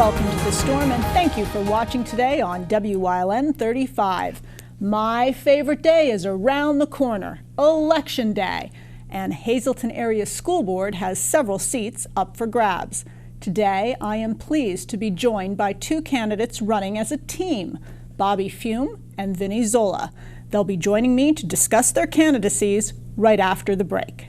welcome to The Storm, and thank you for watching today on WYLN 35. My favorite day is around the corner, Election Day, and Hazleton Area School Board has several seats up for grabs. Today, I am pleased to be joined by two candidates running as a team, Bobby FIUME and Vinnie ZOLA. They'll be joining me to discuss their candidacies right after the break.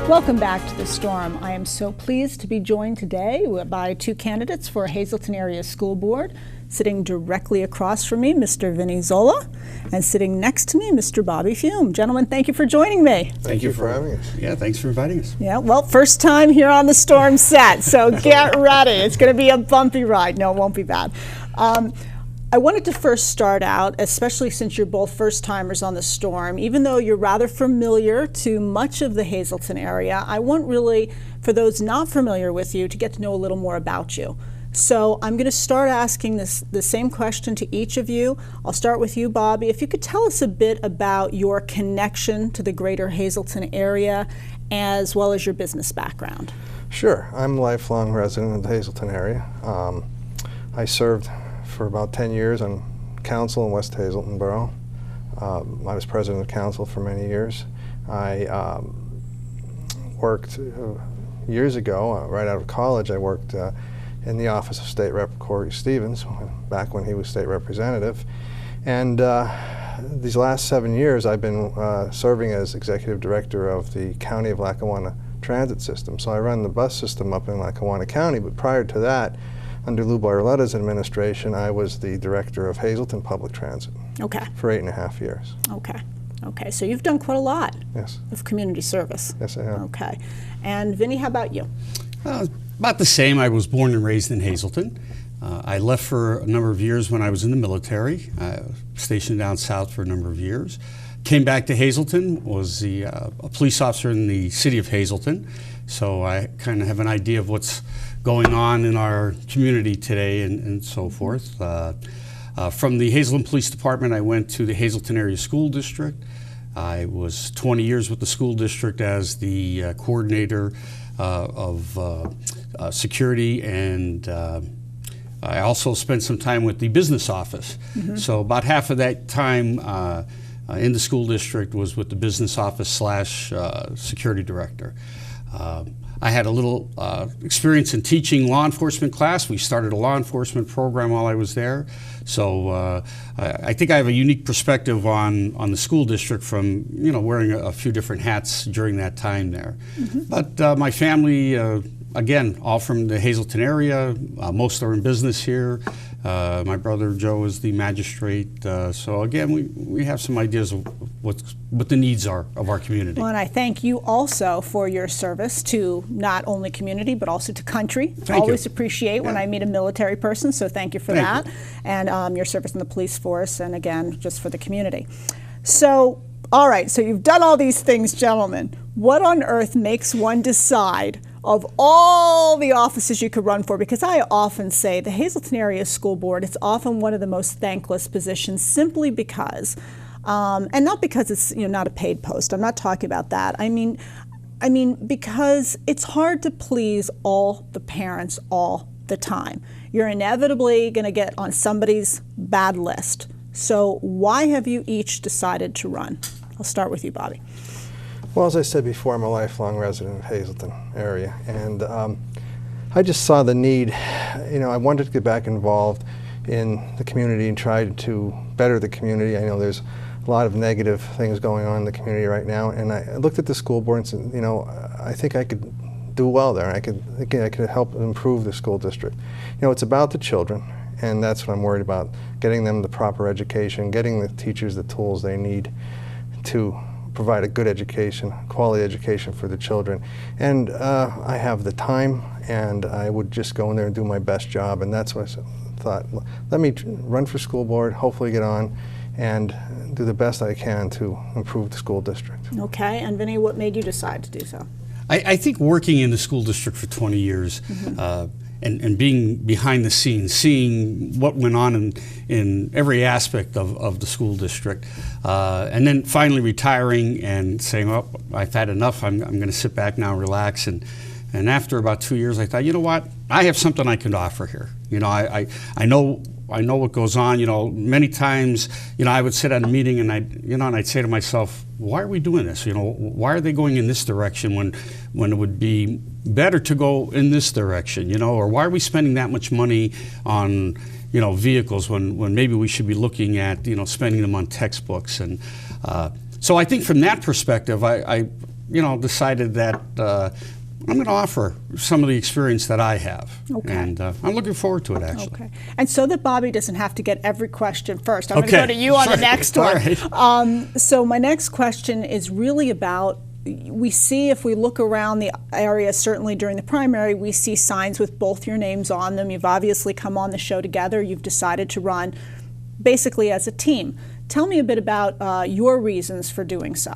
Welcome back to The Storm. I am so pleased to be joined today by two candidates for Hazleton Area School Board. Sitting directly across from me, Mr. Vinnie ZOLA, and sitting next to me, Mr. Bobby FIUME. Gentlemen, thank you for joining me. Thank you for having us. Yeah, thanks for inviting us. Yeah, well, first time here on The Storm set, so get ready. It's going to be a bumpy ride. No, it won't be bad. I wanted to first start out, especially since you're both first-timers on The Storm, even though you're rather familiar to much of the Hazleton area, I want really, for those not familiar with you, to get to know a little more about you. So I'm going to start asking the same question to each of you. I'll start with you, Bobby. If you could tell us a bit about your connection to the greater Hazleton area, as well as your business background. Sure. I'm a lifelong resident of the Hazleton area. I served for about 10 years on council in West Hazleton Borough. I was president of council for many years. I worked years ago, right out of college, I worked in the office of State Rep Corey Stevens, back when he was state representative. And these last 7 years I've been serving as executive director of the County of Lackawanna Transit System. So I run the bus system up in Lackawanna County, but prior to that, under Lou Barletta's administration, I was the director of Hazleton Public Transit. Okay. For 8.5 years. Okay. Okay, so you've done quite a lot. Yes. Of community service. Yes, I have. Okay. And Vinnie, how about you? About the same. I was born and raised in Hazleton. I left for a number of years when I was in the military. I was stationed down south for a number of years. Came back to Hazleton, was a police officer in the city of Hazleton. So I kind of have an idea of what's going on in our community today and so forth. From the Hazleton Police Department, I went to the Hazleton Area School District. I was 20 years with the school district as the coordinator of security, and I also spent some time with the business office. Mm-hmm. So about half of that time in the school district was with the business office / security director. I had a little experience in teaching law enforcement class. We started a law enforcement program while I was there. So I think I have a unique perspective on the school district from wearing a few different hats during that time there. Mm-hmm. But my family, again, all from the Hazleton area. Most are in business here. My brother Joe is the magistrate. So again, we have some ideas of what the needs are of our community. Well, and I thank you also for your service to not only community but also to country. Thank Always you. Appreciate when I meet a military person, so thank you for that. And your service in the police force, and again, just for the community. So, all right, so you've done all these things, gentlemen. What on earth makes one decide of all the offices you could run for? Because I often say the Hazleton Area School Board, it's often one of the most thankless positions, simply because, and not because it's not a paid post. I'm not talking about that. I mean because it's hard to please all the parents all the time. You're inevitably going to get on somebody's bad list. So why have you each decided to run? I'll start with you, Bobby. Well, as I said before, I'm a lifelong resident of Hazleton area, and I just saw the need. I wanted to get back involved in the community and try to better the community. I know there's a lot of negative things going on in the community right now, and I looked at the school board and said, I think I could do well there. I could help improve the school district. It's about the children, and that's what I'm worried about, getting them the proper education, getting the teachers the tools they need to provide a good education, quality education for the children. And I have the time, and I would just go in there and do my best job, and that's what I thought. Let me run for school board, hopefully get on, and do the best I can to improve the school district. Okay, and Vinnie, what made you decide to do so? I think working in the school district for 20 years, and being behind the scenes, seeing what went on in every aspect of the school district, and then finally retiring and saying, "Oh, I've had enough. I'm going to sit back now, relax." And after about 2 years, I thought, you know what? I have something I can offer here. You know, I know what goes on. You know, many times, you know, I would sit at a meeting and I'd say to myself, why are we doing this? You know, why are they going in this direction when it would be better to go in this direction? You know, or why are we spending that much money on, you know, vehicles when maybe we should be looking at, you know, spending them on textbooks? And so I think from that perspective, I you know, decided that I'm going to offer some of the experience that I have. Okay. And I'm looking forward to it, actually. Okay. And so that Bobby doesn't have to get every question first, I'm going to go to you on the next one. Right. So my next question is really about, we see, if we look around the area, certainly during the primary, we see signs with both your names on them. You've obviously come on the show together. You've decided to run basically as a team. Tell me a bit about your reasons for doing so.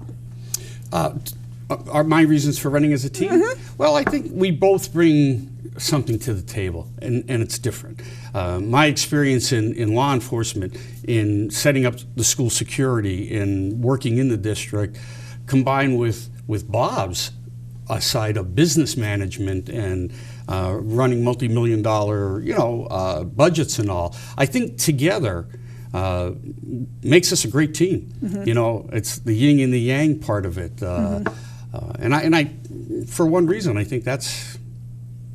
Are my reasons for running as a team? Mm-hmm. Well, I think we both bring something to the table, and it's different. My experience in law enforcement, in setting up the school security, in working in the district, combined with Bob's side of business management and running multi-million-dollar, you know, budgets and all, I think together makes us a great team. Mm-hmm. You know, it's the yin and the yang part of it. Mm-hmm. And I, for one reason, I think that's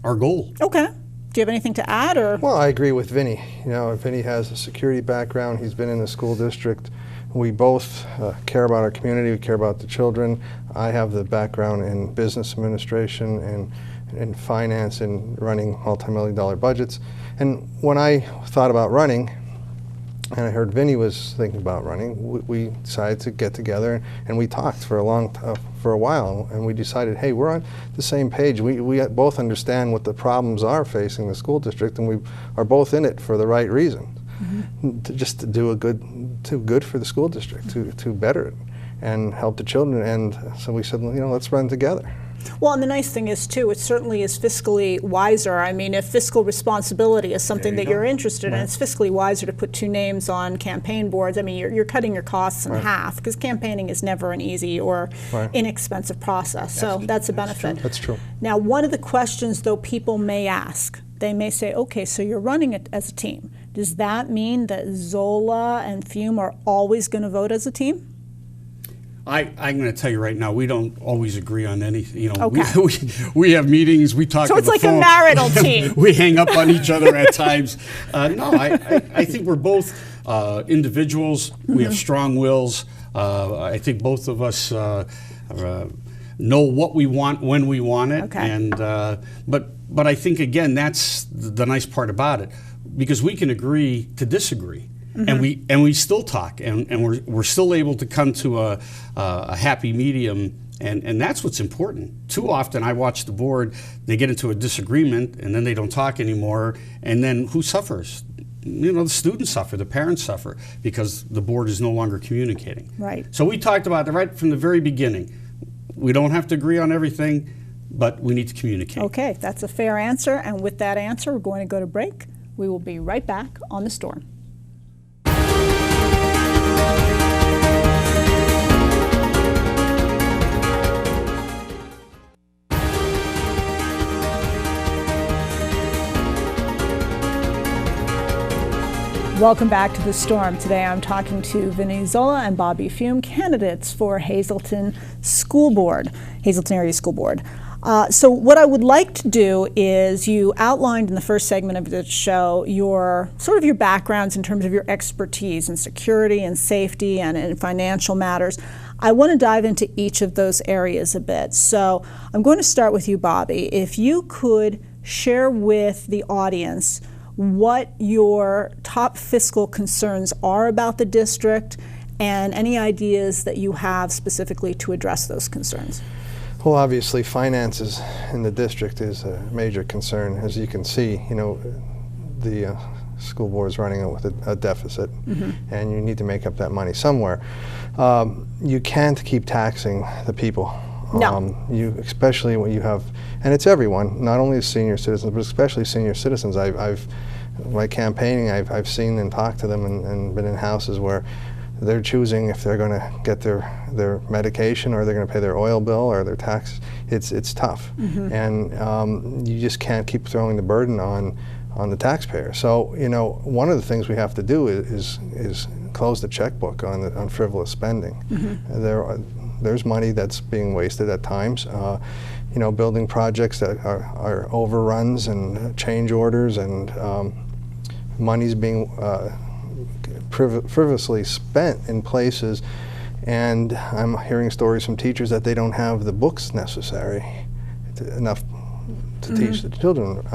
our goal. Okay. Do you have anything to add, or? Well, I agree with Vinny. You know, Vinny has a security background. He's been in the school district. We both care about our community. We care about the children. I have the background in business administration and in finance and running multi-million-dollar budgets. And when I thought about running, and I heard Vinny was thinking about running, we decided to get together, and we talked for a while, and we decided, hey, we're on the same page. We both understand what the problems are facing the school district, and we are both in it for the right reason. Mm-hmm. to do good for the school district, to better it and help the children. And so we said, you know, let's run together. Well, and the nice thing is, too, it certainly is fiscally wiser. I mean, if fiscal responsibility is something that you're interested in, it's fiscally wiser to put two names on campaign boards. I mean, you're cutting your costs in half, because campaigning is never an easy or inexpensive process. So that's a benefit. That's true. Now, one of the questions, though, people may ask, they may say, okay, so you're running it as a team. Does that mean that ZOLA and FIUME are always going to vote as a team? I'm going to tell you right now, we don't always agree on anything. You know, we have meetings, we talk on the phone. So it's like a marital team. We hang up on each other at times. No, I think we're both individuals. Mm-hmm. We have strong wills. I think both of us know what we want when we want it. Okay. And but I think, again, that's the nice part about it, because we can agree to disagree. Mm-hmm. And we still talk, and we're still able to come to a happy medium, and that's what's important. Too often I watch the board, they get into a disagreement, and then they don't talk anymore, and then who suffers? You know, the students suffer, the parents suffer, because the board is no longer communicating. Right. So we talked about it right from the very beginning. We don't have to agree on everything, but we need to communicate. Okay, that's a fair answer, and with that answer, we're going to go to break. We will be right back on The Storm. Welcome back to The Storm. Today I'm talking to Vinny ZOLA and Bobby FIUME, candidates for Hazleton School Board, Hazleton Area School Board. So what I would like to do is, you outlined in the first segment of the show your backgrounds in terms of your expertise in security and safety and in financial matters. I want to dive into each of those areas a bit. So I'm going to start with you, Bobby. If you could share with the audience what your top fiscal concerns are about the district and any ideas that you have specifically to address those concerns. Well, obviously, finances in the district is a major concern. As you can see, you know, the school board is running with a deficit, and you need to make up that money somewhere. You can't keep taxing the people No. Especially when you have, and it's everyone, not only senior citizens, but especially senior citizens. My campaigning, I've seen and talked to them and been in houses where they're choosing if they're going to get their medication or they're going to pay their oil bill or their taxes. It's tough, and you just can't keep throwing the burden on the taxpayer. So one of the things we have to do is close the checkbook on frivolous spending. There's money that's being wasted at times. Building projects that are overruns and change orders, and money's being frivolously spent in places. And I'm hearing stories from teachers that they don't have the books necessary enough to teach the children.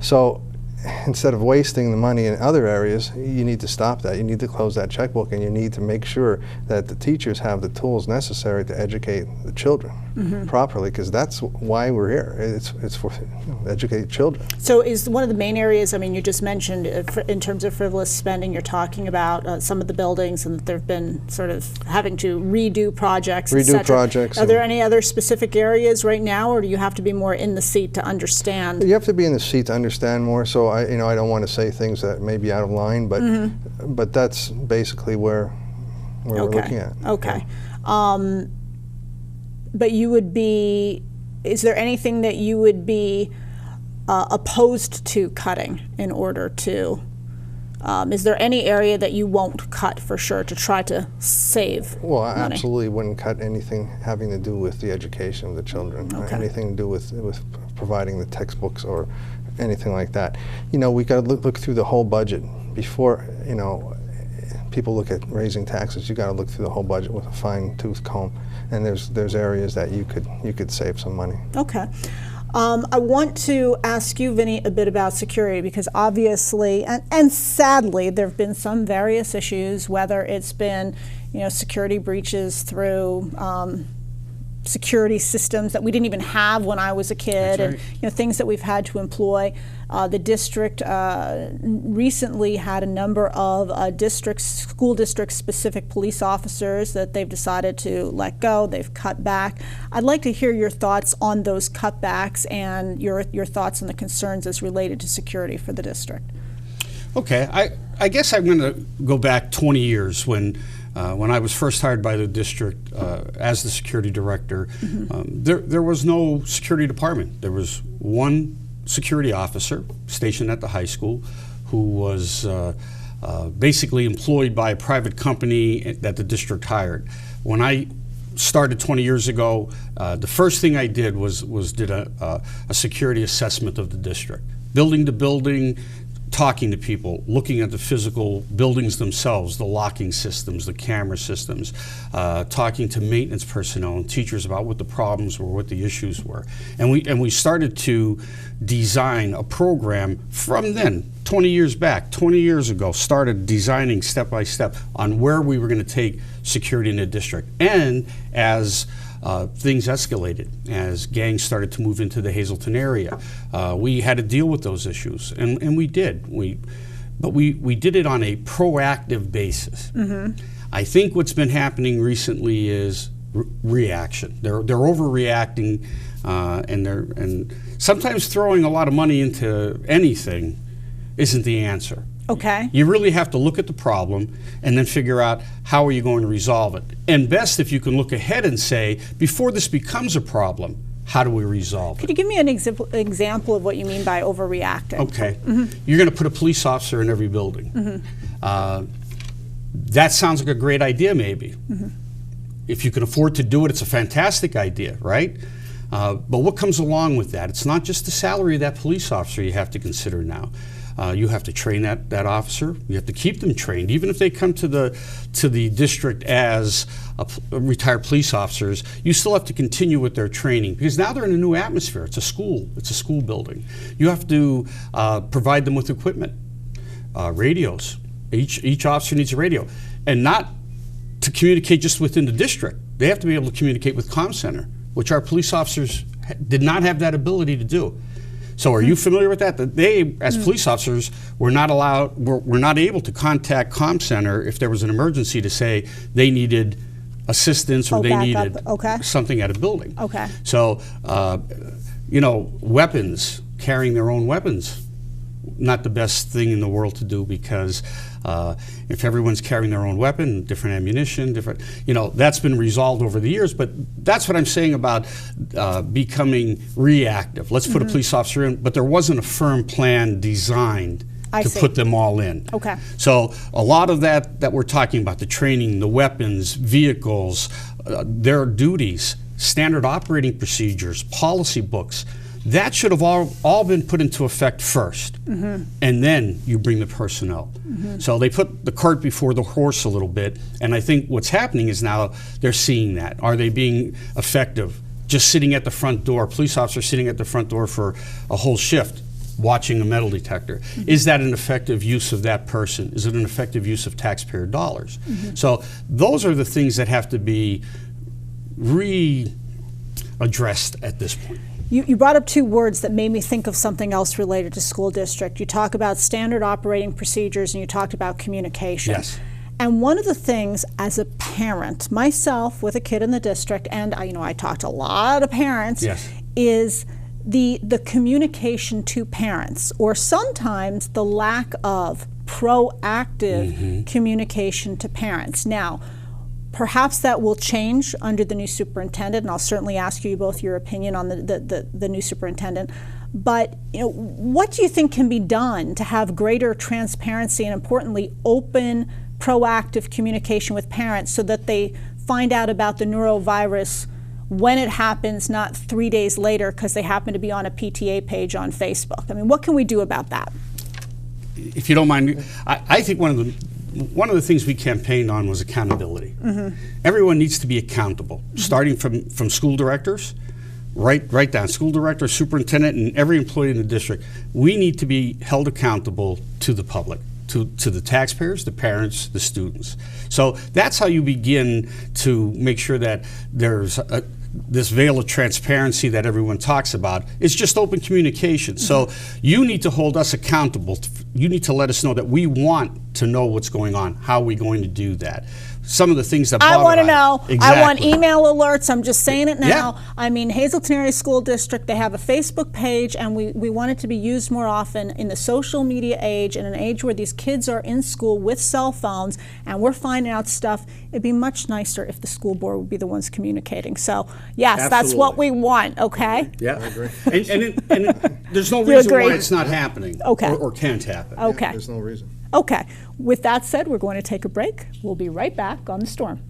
So instead of wasting the money in other areas, you need to stop that. You need to close that checkbook, and you need to make sure that the teachers have the tools necessary to educate the children properly, because that's why we're here. It's for educate children. So is one of the main areas, I mean, you just mentioned in terms of frivolous spending, you're talking about some of the buildings and that there have been sort of having to redo projects, et cetera. Projects. Are there any other specific areas right now, or do you have to be more in the seat to understand? You have to be in the seat to understand more. So I don't want to say things that may be out of line, but that's basically where we're looking at. Okay. But you would be, is there anything that you would be opposed to cutting in order to, is there any area that you won't cut for sure to try to save Well, I money? absolutely wouldn't cut anything having to do with the education of the children, anything to do with providing the textbooks or anything like that. We got to look through the whole budget before, people look at raising taxes. You got to look through the whole budget with a fine-tooth comb, and there's areas that you could save some money. Okay. I want to ask you, Vinny, a bit about security, because obviously, and sadly, there have been some various issues, whether it's been, security breaches through security systems that we didn't even have when I was a kid, That's right. and things that we've had to employ. The district recently had a number of school district specific police officers that they've decided to let go. They've cut back. I'd like to hear your thoughts on those cutbacks and your thoughts on the concerns as related to security for the district. Okay, I guess I'm going to go back 20 years when I was first hired by the district as the security director. There was no security department. There was one security officer stationed at the high school who was basically employed by a private company that the district hired. When I started 20 years ago, the first thing I did was did a security assessment of the district, building to building, talking to people, looking at the physical buildings themselves, the locking systems, the camera systems, talking to maintenance personnel and teachers about what the problems were, what the issues were. And we started to design a program from then, 20 years back, 20 years ago, started designing step by step on where we were going to take security in the district. And as things escalated, as gangs started to move into the Hazleton area, we had to deal with those issues, and we did. But we did it on a proactive basis. I think what's been happening recently is reaction. They're overreacting, and sometimes throwing a lot of money into anything isn't the answer. Okay. You really have to look at the problem and then figure out how are you going to resolve it. And best if you can look ahead and say, before this becomes a problem, how do we resolve Could it? you give me an example of what you mean by overreacting? Okay. You're going to put a police officer in every building. That sounds like a great idea, maybe. If you can afford to do it, it's a fantastic idea, right? But what comes along with that? It's not just the salary of that police officer you have to consider now. You have to train that officer. You have to keep them trained, even if they come to the district as retired police officers. You still have to continue with their training because now they're in a new atmosphere. It's a school. It's a school building. You have to provide them with equipment, radios. Each officer needs a radio, and not to communicate just within the district. They have to be able to communicate with comm center, which our police officers did not have that ability to do. So are you familiar with that? That they, as police officers, were not able to contact comm center if there was an emergency to say they needed assistance or they backup. needed Okay. something at a building. Okay. So, weapons, carrying their own weapons, not the best thing in the world to do, because if everyone's carrying their own weapon, different ammunition, that's been resolved over the years. But that's what I'm saying about becoming reactive. Let's put a police officer in, but there wasn't a firm plan designed to put them all in. Okay. So a lot of that we're talking about, the training, the weapons, vehicles, their duties, standard operating procedures, policy books, that should have all been put into effect first, and then you bring the personnel. So they put the cart before the horse a little bit, and I think what's happening is now they're seeing that. Are they being effective? Just sitting at the front door, police officers sitting at the front door for a whole shift, watching a metal detector. Is that an effective use of that person? Is it an effective use of taxpayer dollars? So those are the things that have to be readdressed at this point. You brought up two words that made me think of something else related to school district. You talk about standard operating procedures and you talked about communication. Yes. And one of the things as a parent, myself with a kid in the district, and I talk to a lot of parents, Yes. is the communication to parents, or sometimes the lack of proactive communication to parents. Now, perhaps that will change under the new superintendent, and I'll certainly ask you both your opinion on the new superintendent. But what do you think can be done to have greater transparency and, importantly, open, proactive communication with parents so that they find out about the neurovirus when it happens, not 3 days later because they happen to be on a PTA page on Facebook? I mean, what can we do about that? If you don't mind, I think one of the things we campaigned on was accountability. Everyone needs to be accountable, starting from school directors, right down, school director, superintendent, and every employee in the district. We need to be held accountable to the public, to the taxpayers, the parents, the students. So that's how you begin to make sure that there's this veil of transparency that everyone talks about. It's just open communication. So you need to hold us accountable. You need to let us know that we want to know what's going on. How are we going to do that? Some of the things that I want to know. Exactly. I want email alerts. I'm just saying it now. Yeah. I mean, Hazleton Area School District, they have a Facebook page, and we want it to be used more often in the social media age, in an age where these kids are in school with cell phones, and we're finding out stuff. It'd be much nicer if the school board would be the ones communicating. So, yes, that's what we want, okay? Yeah, I agree. And there's no reason why it's not happening, Okay. or can't happen. Okay. There's no reason. Okay. With that said, we're going to take a break. We'll be right back on The Storm.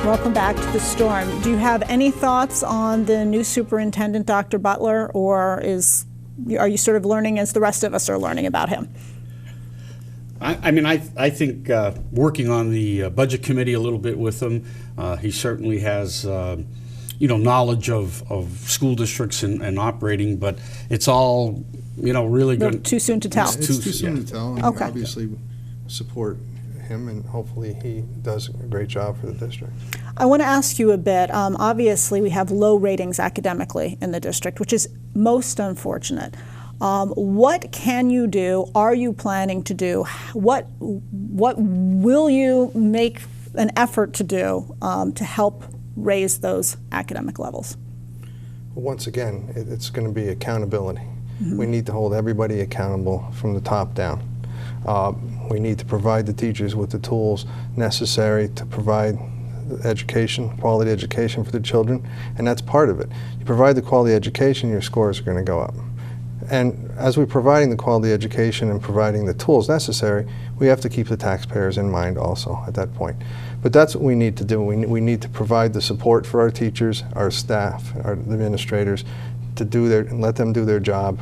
Welcome back to The Storm. Do you have any thoughts on the new superintendent, Dr. Butler, or are you sort of learning as the rest of us are learning about him? I think working on the budget committee a little bit with him, he certainly has knowledge of school districts and operating, but it's all really good. Too soon to tell. It's too soon to tell, and Okay. obviously support him, and hopefully he does a great job for the district. I want to ask you a bit. Obviously, we have low ratings academically in the district, which is most unfortunate. What can you do? Are you planning to do? What will you make an effort to do to help raise those academic levels? Once again, it's going to be accountability. We need to hold everybody accountable from the top down. We need to provide the teachers with the tools necessary to provide education, quality education for the children, and that's part of it. You provide the quality education, your scores are going to go up. And as we're providing the quality education and providing the tools necessary, we have to keep the taxpayers in mind also at that point. But that's what we need to do. We need to provide the support for our teachers, our staff, our administrators, to do and let them do their job,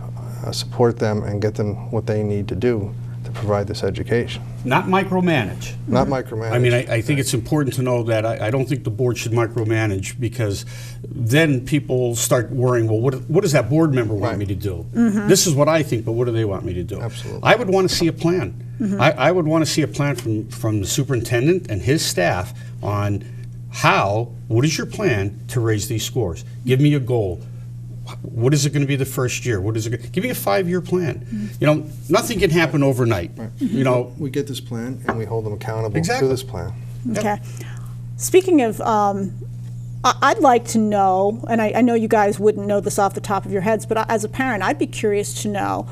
support them, and get them what they need to do to provide this education. Not micromanage. Not micromanage. I mean, I think it's important to know that I don't think the board should micromanage, because then people start worrying, well, what does that board member want me to do? This is what I think, but what do they want me to do? Absolutely. I would want to see a plan. I would want to see a plan from the superintendent and his staff on what is your plan to raise these scores? Give me a goal. What is it going to be the first year? Give me a 5-year plan. You know, nothing can happen overnight. Right. You know, We get this plan and we hold them accountable Exactly. to this plan. Okay. Speaking of, I'd like to know, and I know you guys wouldn't know this off the top of your heads, but as a parent, I'd be curious to know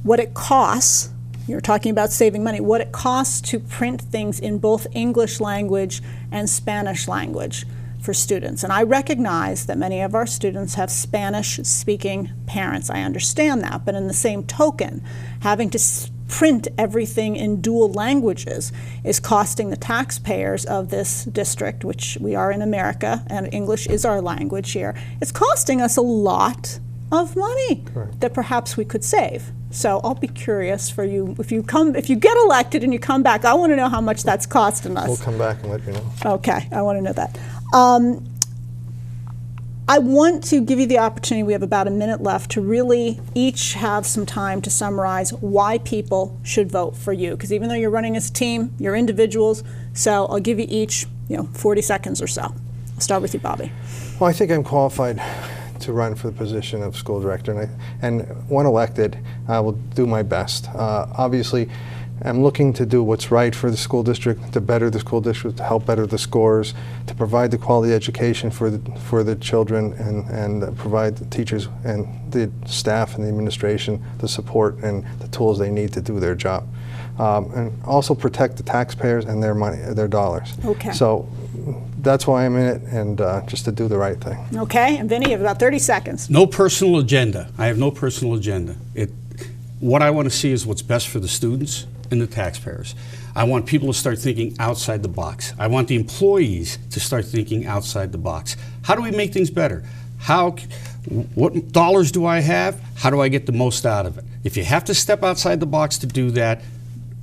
what it costs. You're talking about saving money. What it costs to print things in both English language and Spanish language for students. And I recognize that many of our students have Spanish-speaking parents. I understand that. But in the same token, having to print everything in dual languages is costing the taxpayers of this district, which we are in America, and English is our language here. It's costing us a lot of money Correct. that perhaps we could save. So I'll be curious for you, if you get elected and you come back, I want to know how much that's costing us. We'll come back and let you know. Okay, I want to know that. I want to give you the opportunity, we have about a minute left, to really each have some time to summarize why people should vote for you. Because even though you're running as a team, you're individuals, so I'll give you each 40 seconds or so. I'll start with you, Bobby. Well, I think I'm qualified to run for the position of school director, and when elected, I will do my best. Obviously, I'm looking to do what's right for the school district, to better the school district, to help better the scores, to provide the quality education for the children, and provide the teachers and the staff and the administration the support and the tools they need to do their job. And also protect the taxpayers and their money, their dollars. Okay. So that's why I'm in it, and just to do the right thing. Okay, and Vinny, you have about 30 seconds. no personal agenda. I have no personal agenda. What I want to see is what's best for the students and the taxpayers. I want people to start thinking outside the box. I want the employees to start thinking outside the box. How do we make things better? What dollars do I have? How do I get the most out of it? If you have to step outside the box to do that,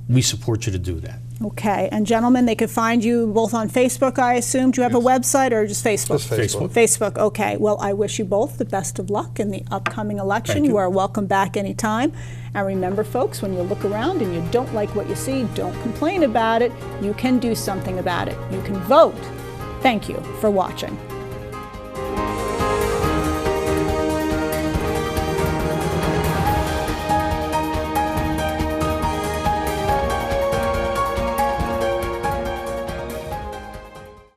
we support you to do that. Okay, and gentlemen, they could find you both on Facebook, I assume. Do you have a website or just Facebook? Just Facebook. Facebook, okay. Well, I wish you both the best of luck in the upcoming election. Thank you. You are welcome back anytime. And remember, folks, when you look around and you don't like what you see, don't complain about it. You can do something about it. You can vote. Thank you for watching.